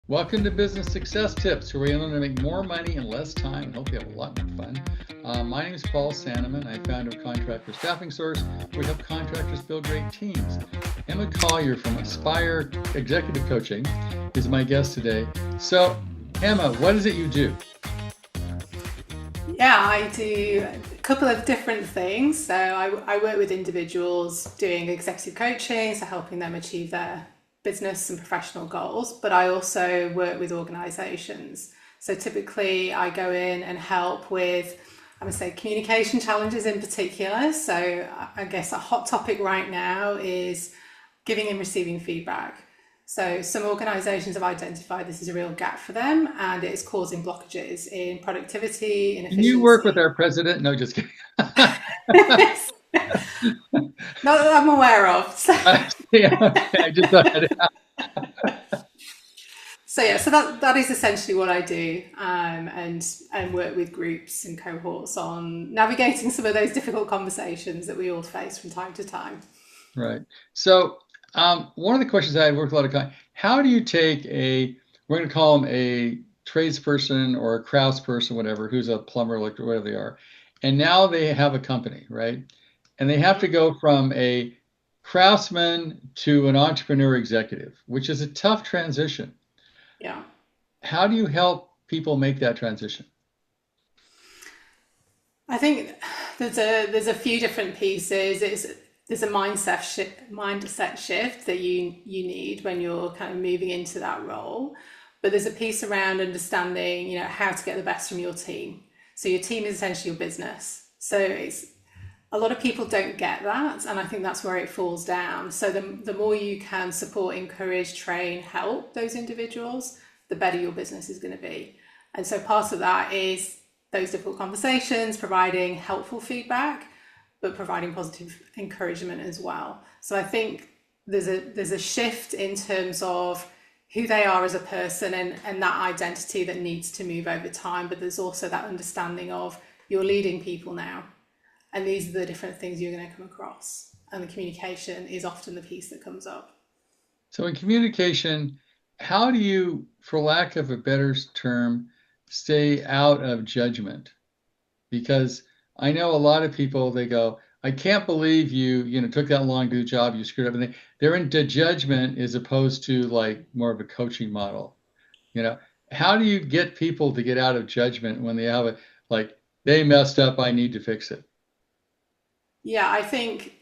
Welcome to Business Success Tips, where we learn to make more money in less time and hopefully have a lot more fun. My name is Sanneman. I'm founder of Contractor Staffing Source, where we help contractors build great teams. Emma Collyer from 𝗲𝗂𝗿𝗄𝗃 Executive Coaching is my guest today. So, Emma, what is it you do? Yeah, I do a couple of different things. So I work with individuals doing executive coaching, so helping them achieve their business and professional goals. But I also work with organizations. So typically I go in and help with, I would say, communication challenges in particular. So I guess a hot topic right now is giving and receiving feedback. So some organisations have identified this is a real gap for them, and it's causing blockages in productivity, in Can you work with efficiency. our president? No, just kidding. Not that I'm aware of. So, Yeah, okay, I just thought I'd so that is essentially what I do, and work with groups and cohorts on navigating some of those difficult conversations that we all face from time to time. Right. So one of the questions I had worked a lot of time, how do you take we're going to call them a tradesperson or a craftsperson, whatever, who's a plumber, electric, whatever they are, and now they have a company, right? And they have to go from a craftsman to an entrepreneur executive, which is a tough transition. Yeah. How do you help people make that transition? I think there's a few different pieces. There's a mindset shift that you need when you're kind of moving into that role. But there's a piece around understanding, how to get the best from your team. So your team is essentially your business. So it's a lot of people don't get that, and I think that's where it falls down. So the more you can support, encourage, train, help those individuals, the better your business is going to be. And so part of that is those difficult conversations, providing helpful feedback, but providing positive encouragement as well. So I think there's a shift in terms of who they are as a person, and that identity that needs to move over time. But there's also that understanding of you're leading people now, and these are the different things you're going to come across. And the communication is often the piece that comes up. So in communication, how do you, for lack of a better term, stay out of judgment? Because I know a lot of people, they go, I can't believe you took that long to do the job, you screwed up. And they're into judgment as opposed to like more of a coaching model. You know, how do you get people to get out of judgment when they have a, like, they messed up, I need to fix it? Yeah, I think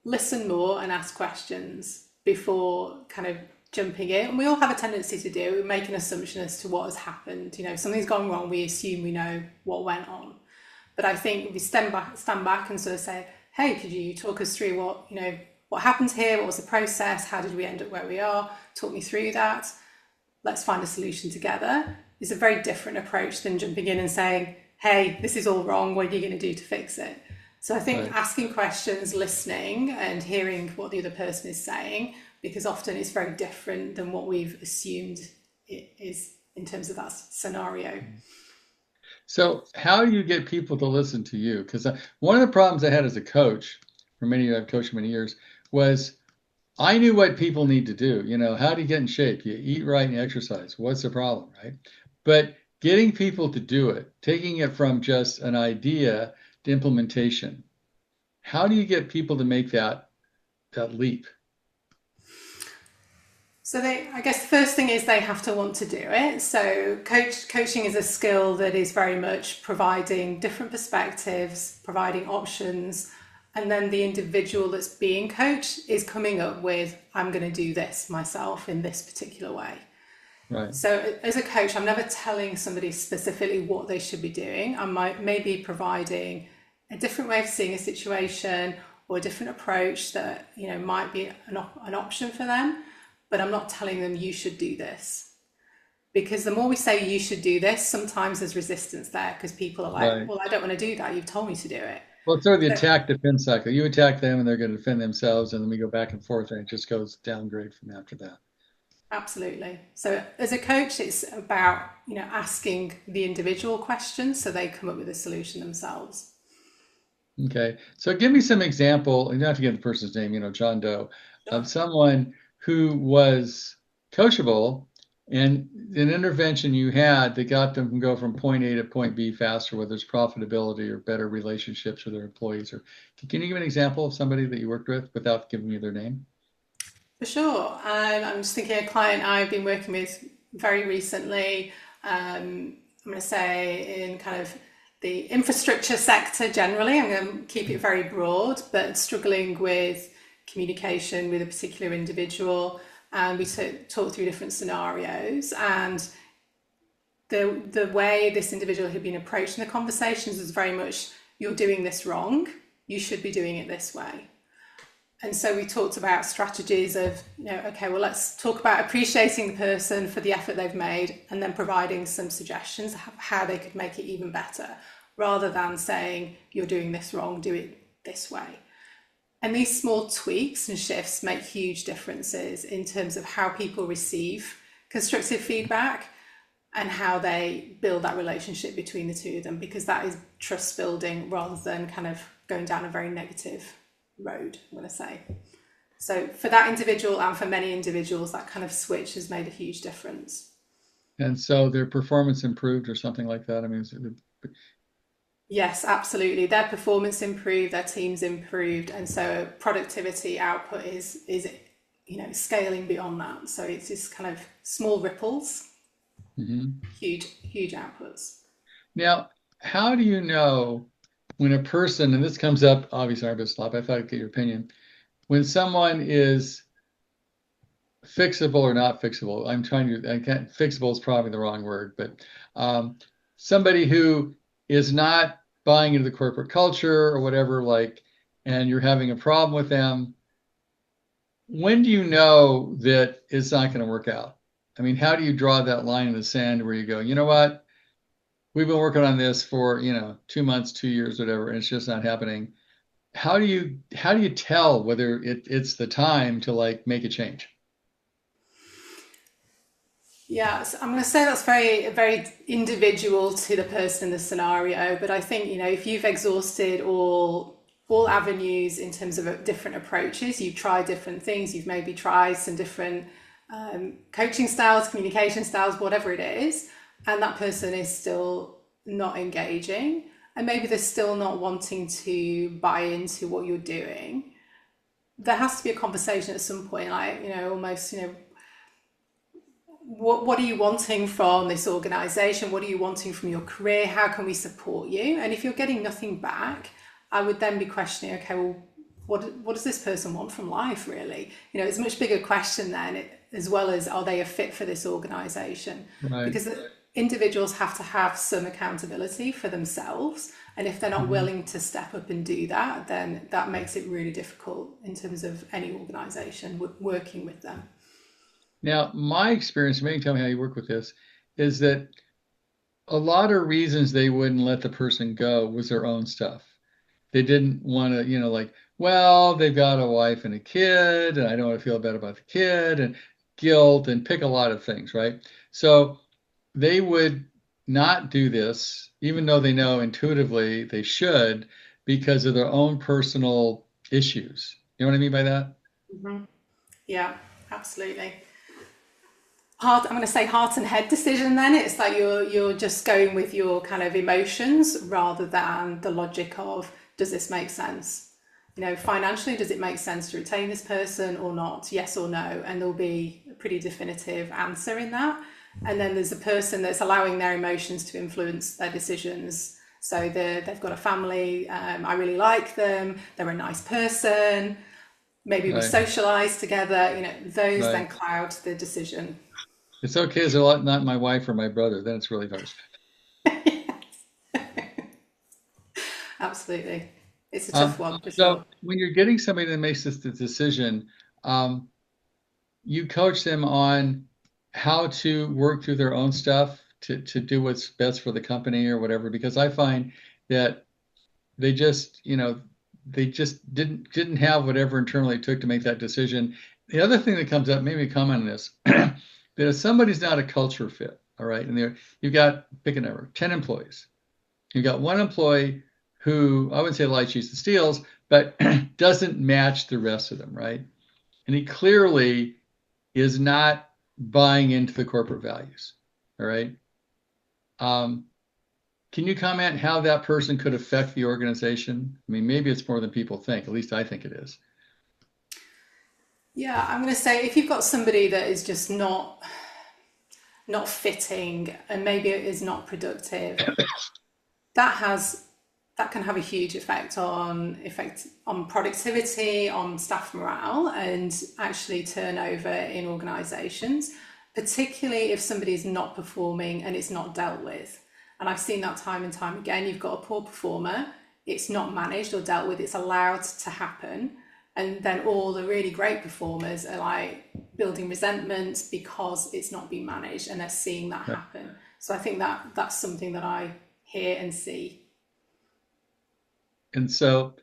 listen more and ask questions before kind of jumping in. And we all have a tendency to do. We make an assumption as to what has happened. If something's gone wrong, we assume we know what went on. But I think if we stand back and sort of say, hey, could you talk us through what happened here? What was the process? How did we end up where we are? Talk me through that. Let's find a solution together. It's a very different approach than jumping in and saying, hey, this is all wrong. What are you going to do to fix it? So I think Right. asking questions, listening and hearing what the other person is saying, because often it's very different than what we've assumed it is in terms of that scenario. So how do you get people to listen to you? Because one of the problems I had as a coach, for many years, I've coached for many years, was I knew what people need to do. How do you get in shape? You eat right and exercise. What's the problem, right? But getting people to do it, taking it from just an idea to implementation, how do you get people to make that leap? So I guess the first thing is they have to want to do it. So coaching is a skill that is very much providing different perspectives, providing options, and then the individual that's being coached is coming up with, I'm going to do this myself in this particular way. Right. So as a coach, I'm never telling somebody specifically what they should be doing. I might maybe providing a different way of seeing a situation or a different approach that might be an option for them, but I'm not telling them you should do this. Because the more we say you should do this, sometimes there's resistance there because people are like, Right. well, I don't want to do that. You've told me to do it. Well, it's sort of the So attack defense cycle. You attack them and they're going to defend themselves, and then we go back and forth, and it just goes downgrade from after that. absolutely. So as a coach, it's about, asking the individual questions so they come up with a solution themselves. Okay. So give me some example, you don't have to give the person's name, John Doe, Sure. of someone who was coachable and an intervention you had that got them to go from point A to point B faster, whether it's profitability or better relationships with their employees. Or can you give an example of somebody that you worked with without giving me their name? For sure. I'm just thinking a client I've been working with very recently. I'm going to say in kind of the infrastructure sector generally. I'm going to keep it very broad, but struggling with communication with a particular individual. And we talked through different scenarios. And the way this individual had been approaching the conversations was very much, you're doing this wrong. You should be doing it this way. And so we talked about strategies of, okay, well, let's talk about appreciating the person for the effort they've made and then providing some suggestions of how they could make it even better, rather than saying, you're doing this wrong, do it this way. And these small tweaks and shifts make huge differences in terms of how people receive constructive feedback and how they build that relationship between the two of them, because that is trust building rather than kind of going down a very negative road, I'm going to say. So for that individual and for many individuals, that kind of switch has made a huge difference. And so their performance improved or something like that. I mean, Yes, absolutely. Their performance improved, their teams improved, and so productivity output is scaling beyond that. So it's just kind of small ripples, huge outputs. Now, how do you know when a person, and this comes up obviously in our business lab, I thought I'd get your opinion, when someone is fixable or not fixable? Fixable is probably the wrong word, but somebody who is not buying into the corporate culture or whatever, and you're having a problem with them, when do you know that it's not going to work out? I mean, how do you draw that line in the sand where you go, you know what? We've been working on this for, 2 months, 2 years, whatever, and it's just not happening. How do you tell whether it's the time to make a change? Yeah, so I'm going to say that's very individual to the person in the scenario. But I think, if you've exhausted all avenues in terms of different approaches, you've tried different things, you've maybe tried some different coaching styles, communication styles, whatever it is, and that person is still not engaging, and maybe they're still not wanting to buy into what you're doing, there has to be a conversation at some point, what are you wanting from this organization? What are you wanting from your career? How can we support you? And if you're getting nothing back, I would then be questioning, okay, well, what does this person want from life, really? It's a much bigger question then, as well as, are they a fit for this organization? Right. Because individuals have to have some accountability for themselves. And if they're not willing to step up and do that, then that makes it really difficult in terms of any organization working with them. Now, my experience, maybe tell me how you work with this, is that a lot of reasons they wouldn't let the person go was their own stuff. They didn't want to, well, they've got a wife and a kid, and I don't want to feel bad about the kid, and guilt, and pick a lot of things, right? So they would not do this, even though they know intuitively they should, because of their own personal issues. You know what I mean by that? Mm-hmm. Yeah, absolutely. I'm going to say heart and head decision then. It's like you're just going with your kind of emotions rather than the logic of, does this make sense? Financially, does it make sense to retain this person or not? Yes or no? And there'll be a pretty definitive answer in that. And then there's a person that's allowing their emotions to influence their decisions. So they've got a family, I really like them, they're a nice person, maybe we socialize together, those then cloud the decision. It's okay as they're not my wife or my brother, then it's really hard. Absolutely. It's a tough one for so sure. When you're getting somebody that makes this decision, you coach them on how to work through their own stuff to do what's best for the company or whatever, because I find that they just didn't have whatever internally it took to make that decision. The other thing that comes up, maybe comment on this, that if somebody's not a culture fit, all right, and you've got, pick a number, 10 employees. You've got one employee who, I wouldn't say lies, cheats, and steals, but doesn't match the rest of them, right? And he clearly is not buying into the corporate values. All right. Can you comment how that person could affect the organization? I mean, maybe it's more than people think. At least I think it is. Yeah, I'm going to say if you've got somebody that is just not fitting and maybe it is not productive, that can have a huge effect on productivity, on staff morale, and actually turnover in organisations, particularly if somebody is not performing and it's not dealt with. And I've seen that time and time again. You've got a poor performer, it's not managed or dealt with, it's allowed to happen. And then all the really great performers are like building resentment because it's not being managed, and they're seeing that happen. So I think that's something that I hear and see. And so,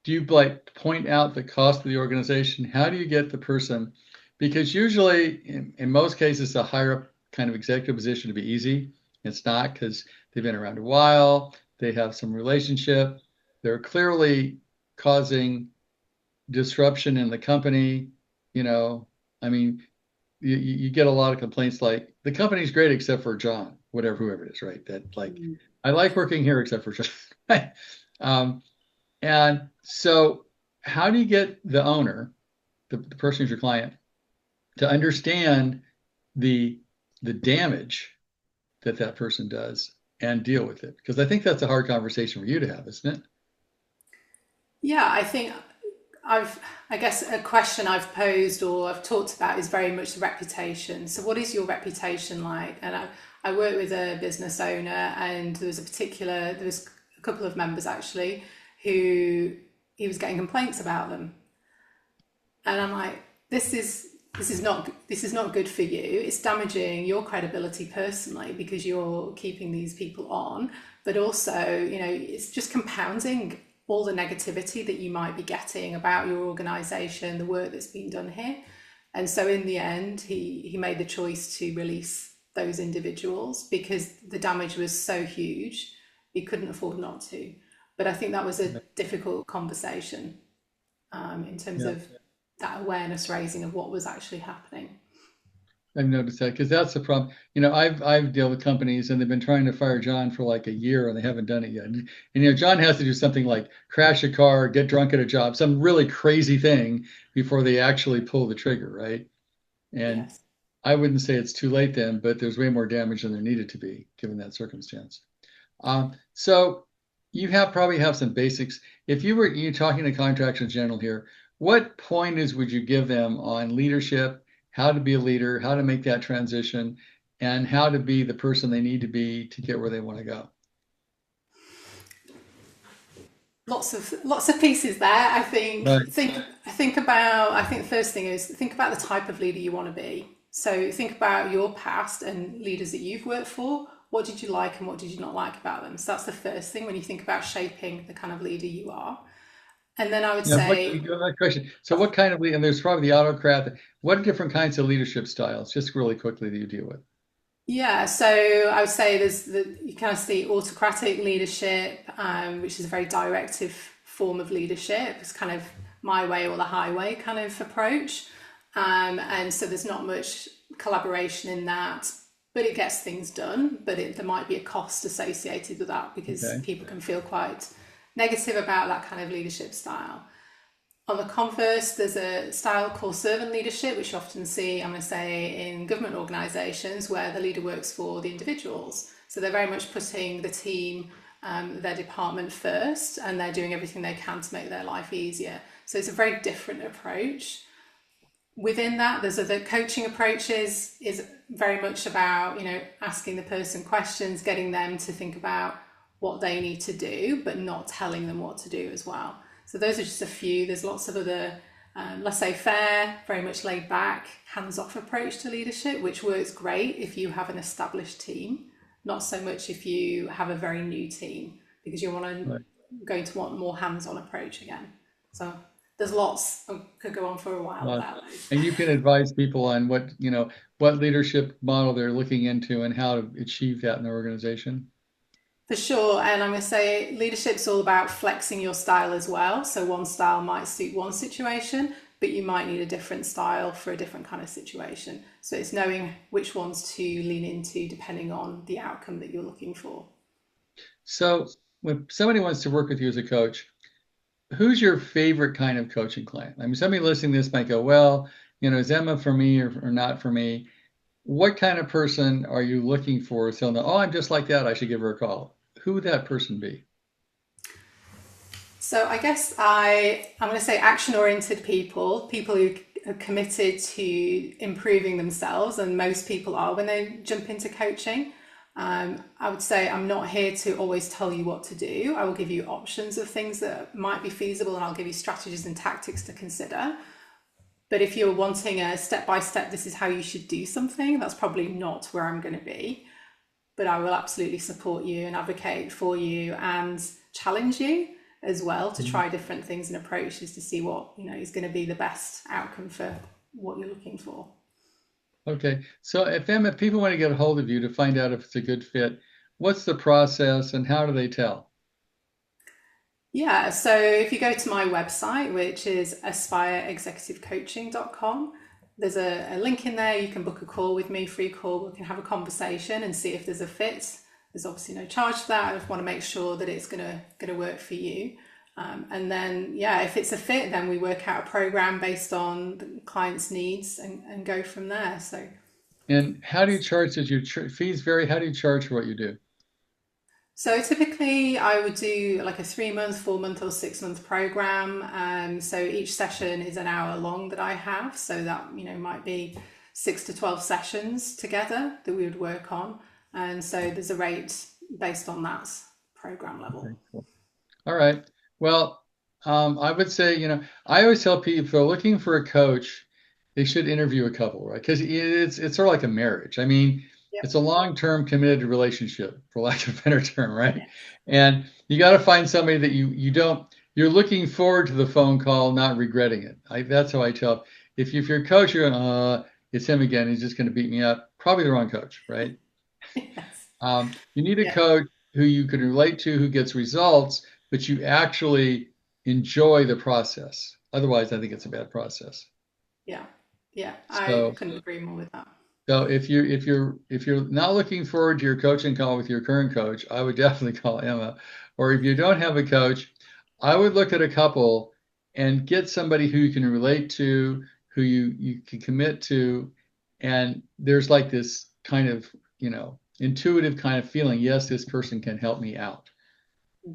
do you like point out the cost of the organization? How do you get the person? Because usually, in most cases, a higher up kind of executive position to be easy. It's not, because they've been around a while, they have some relationship, they're clearly causing disruption in the company. I mean, you get a lot of complaints like the company's great except for John, whoever it is, right? That like, I like working here except for John. And so how do you get the owner, the person who's your client, to understand the damage that person does and deal with it? Because I think that's a hard conversation for you to have, isn't it? Yeah, I think I guess a question I've posed or I've talked about is very much the reputation. So what is your reputation like? And I work with a business owner, and there was a couple of members actually who he was getting complaints about them. And I'm like, this is not good for you. It's damaging your credibility personally because you're keeping these people on, but also, it's just compounding all the negativity that you might be getting about your organization, the work that's been done here. And so in the end, he made the choice to release those individuals because the damage was so huge, he couldn't afford not to. But I think that was a difficult conversation in terms of that awareness raising of what was actually happening. I've noticed that because that's the problem. I've dealt with companies and they've been trying to fire John for like a year and they haven't done it yet. And John has to do something like crash a car, get drunk at a job, some really crazy thing before they actually pull the trigger, right? And Yes. I wouldn't say it's too late then, but there's way more damage than there needed to be given that circumstance. So you probably have some basics. If you talking to contractors in general here, what pointers would you give them on leadership, how to be a leader, how to make that transition, and how to be the person they need to be to get where they want to go? Lots of pieces there. I think Right. I think the first thing is think about the type of leader you want to be. So think about your past and leaders that you've worked for. What did you like and what did you not like about them? So that's the first thing when you think about shaping the kind of leader you are. And then I would Yeah, say, that question. So what kind of lead, and there's probably the autocrat, what different kinds of leadership styles, just really quickly, that you deal with? yeah, so I would say you kind of see autocratic leadership, which is a very directive form of leadership. It's kind of my way or the highway kind of approach. And so there's not much collaboration in that, but it gets things done. But there might be a cost associated with that because Okay. people can feel quite negative about that kind of leadership style. On the converse, there's a style called servant leadership, which you often see, I'm going to say, in government organisations where the leader works for the individuals. So they're very much putting the team, their department first, and they're doing everything they can to make their life easier. So it's a very different approach. Within that, there's other coaching approaches, is very much about, asking the person questions, getting them to think about what they need to do, but not telling them what to do as well. So those are just a few. There's lots of other laissez-faire, very much laid back, hands-off approach to leadership, which works great if you have an established team, not so much if you have a very new team, because Right. going to want more hands-on approach again. So there's lots. I could go on for a while about those. And you can advise people on what leadership model they're looking into and how to achieve that in their organization. For sure. And I'm going to say leadership's all about flexing your style as well. So one style might suit one situation, but you might need a different style for a different kind of situation. So it's knowing which ones to lean into depending on the outcome that you're looking for. So when somebody wants to work with you as a coach, who's your favorite kind of coaching client? I mean, somebody listening to this might go, well, is Emma for me or not for me? What kind of person are you looking for? So, oh, I'm just like that, I should give her a call. Who would that person be? So I guess I'm going to say action-oriented people who are committed to improving themselves, and most people are when they jump into coaching. I would say I'm not here to always tell you what to do. I will give you options of things that might be feasible, and I'll give you strategies and tactics to consider. But if you're wanting a step-by-step, this is how you should do something, that's probably not where I'm going to be. But I will absolutely support you and advocate for you and challenge you as well to try different things and approaches to see what is going to be the best outcome for what you're looking for. Okay, so if people want to get a hold of you to find out if it's a good fit, what's the process and how do they tell? Yeah, so if you go to my website, which is 𝗵𝘂𝗹𝗂𝗺 there's a link in there. You can book a call with me, free call. We can have a conversation and see if there's a fit. There's obviously no charge for that. I just want to make sure that it's gonna work for you. And then, if it's a fit, then we work out a program based on the client's needs and go from there. So. And how do you charge? Does your fees vary? How do you charge for what you do? So typically I would do like a 3-month, 4-month or 6-month program. So each session is an hour long that I have. So that, might be 6 to 12 sessions together that we would work on. And so there's a rate based on that program level. Okay, cool. All right. Well, I would say, I always tell people if they're looking for a coach, they should interview a couple, right? Because it's sort of like a marriage. I mean, it's a long-term committed relationship, for lack of a better term, right? Yeah. And you got to find somebody that you're looking forward to the phone call, not regretting it. That's how I tell. If you're a coach, you're going, it's him again. He's just going to beat me up. Probably the wrong coach, right? Yes. You need a coach who you can relate to, who gets results, but you actually enjoy the process. Otherwise, I think it's a bad process. Yeah, I couldn't agree more with that. So if you're not looking forward to your coaching call with your current coach, I would definitely call Emma. Or if you don't have a coach, I would look at a couple and get somebody who you can relate to, who you can commit to, and there's like this kind of intuitive kind of feeling. Yes, this person can help me out,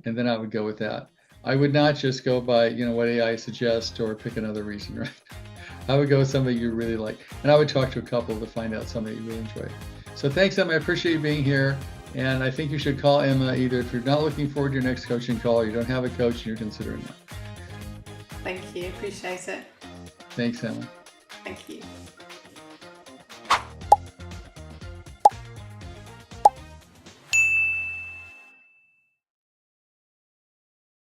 and then I would go with that. I would not just go by what AI suggests or pick another reason, right? I would go with somebody you really like. And I would talk to a couple to find out somebody you really enjoy. So thanks, Emma. I appreciate you being here. And I think you should call Emma either if you're not looking forward to your next coaching call or you don't have a coach and you're considering that. Thank you. Appreciate it. Thanks, Emma. Thank you.